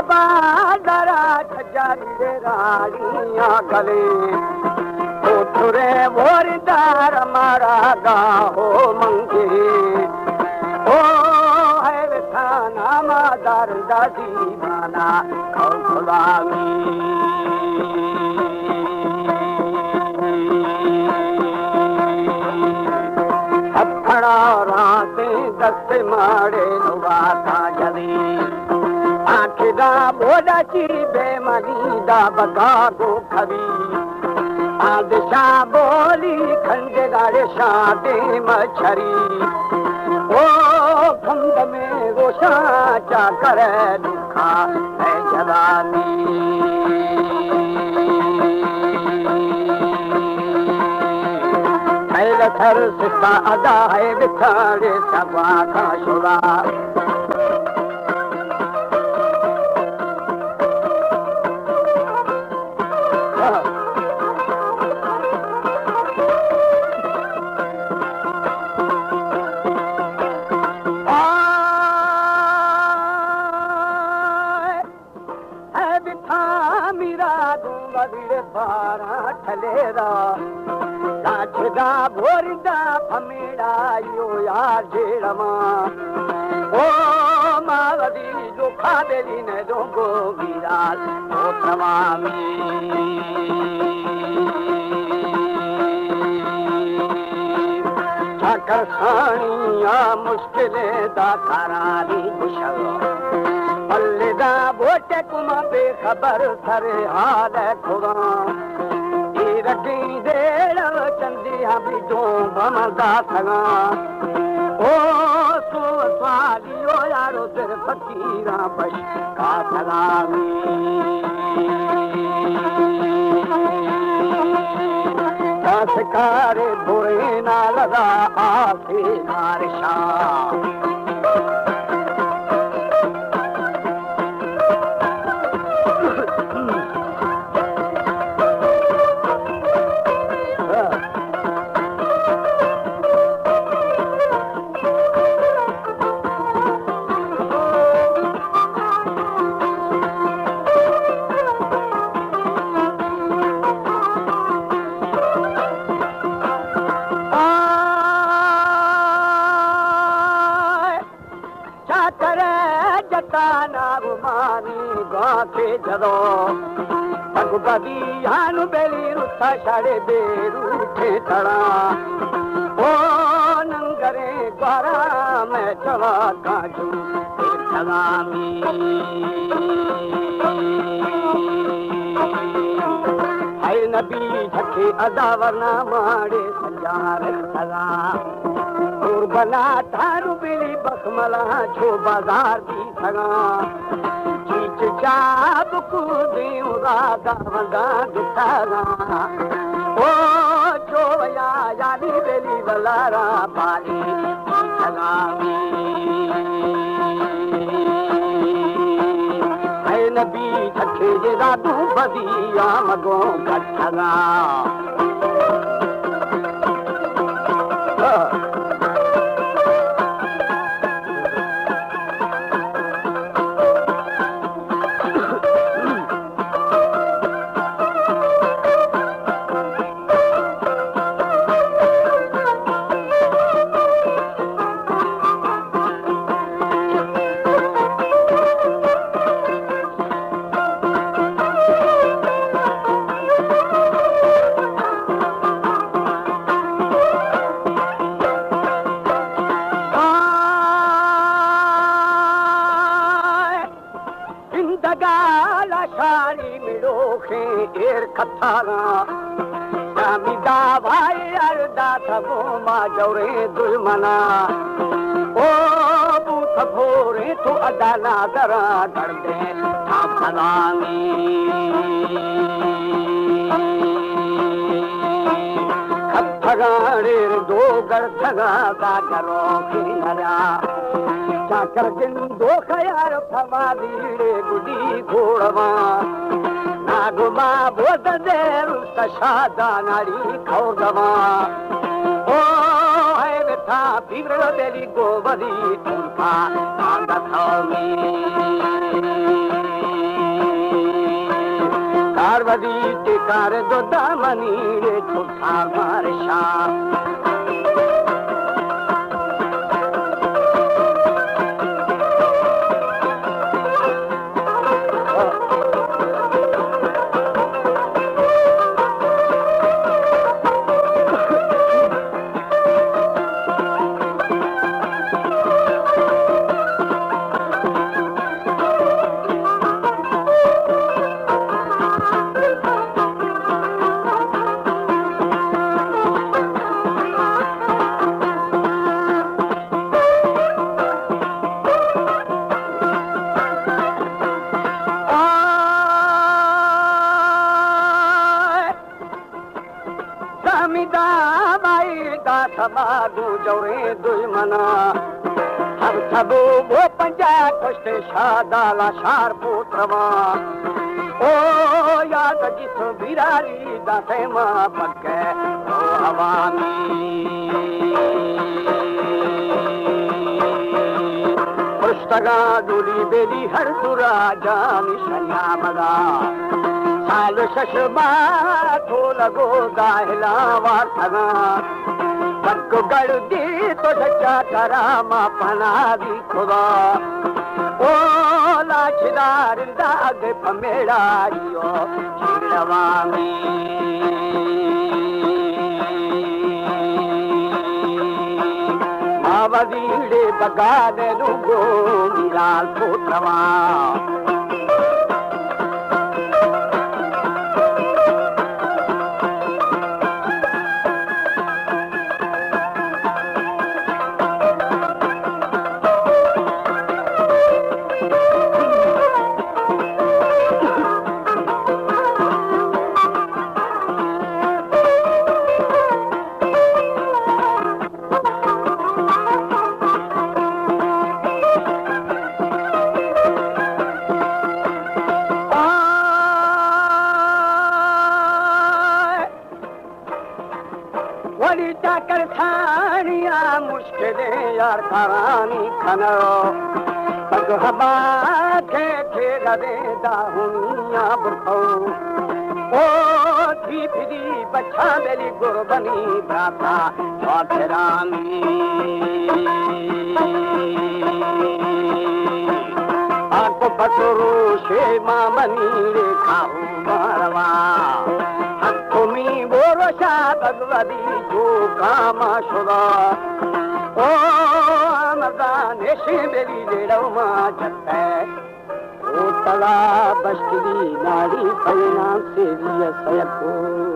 बादरा छजारी रालियां गले उठरे वोरदार मारा गाहो मंगे ओ है थाना मादार दादी माना खौलामी हथड़ा राते दस मारे नुवाता जली आखिदा बोदा ची बेमनी दा बगा गो खबी आदिशा बोली खंडे गाड़े शादे मछरी ओ खंड में रोशा चा करे दुखा है जवानी थैल थर सिता अदा है बिछाड़े सवा का शुरा बोरदा फमेड़ा यो यार जेड़मा ओ मावदी दुखा बेली ने दोगो गिराल ओ तमामी छाकर खानिया मुश्किलें दा करारी कुशल पल्लेदा बोटे कुमा बेखबर सरे हाल खुदा रखी देड़ चंदिया भी जो बमदा सगा ओ सो स्वालियो यारो सिर फकीरा बश का सलामी कारे बुरे ना लगा आसे नारशा जदो भगवती हानु बेली रुथा छाड़े बेरूठे तड़ा ओ नंगरे द्वारा मैं चला काजू सलामी है नबी झके अदावरना मारे सजार सला और बना थारू बेली बखमला छो बाजार दी सगा चाब कूदियूं राधा वंदा दुखारा ओ चोया यानी बेली बलारा पाली सलामी है नबी झके जे रातू बदिया मगो गठगा जौरे दुश्मना ओ बूथ भोरे तो अदाना दरा कर दे सलामी खगाड़े दो गर थगा का करो खिनरा चाकर जिन दो खयार फमा दीड़े गुडी घोड़वा नागुमा बोध देर सशादा नारी खौगवा ओ है बेटा बिगड़ बेली गोबरी तुलका आंदा थामी परवदी टिकार दो दामनी रे छुटा मारे शाह समादू जौरे दुश्मना हर सबो वो पंचायत कुश्ते शादाला शार पुत्रवा ओ याद जिसो बिरारी दासे मां पक्के ओ हवामी पुस्तका दूरी बेली हर दुरा जानी शन्यामदा सालो शशबा तो लगो दाहला वासना बक्को गड़ दी तो सच्चा करामा पना दी खुदा ओ लाचदार दाग पमेड़ारियो चिड़वामी मावदीड़े बगाने नुगो मिलाल पुत्रवा कर थानिया मुश्किलें यार करानी खनो पग हवा के लगे दाहुनिया बुरखो ओ थी फिरी बच्चा मेरी गुरबनी भ्राता स्वाथरामी आको पटोरो शे मामनी रे खाऊ मारवा तुमी बोरोशा भगवती जो कामा शुदा ओ मदाने से मेरी लेड़ो मां जत्ते ओ तला बश्ती नाड़ी परिणाम से दिया सयको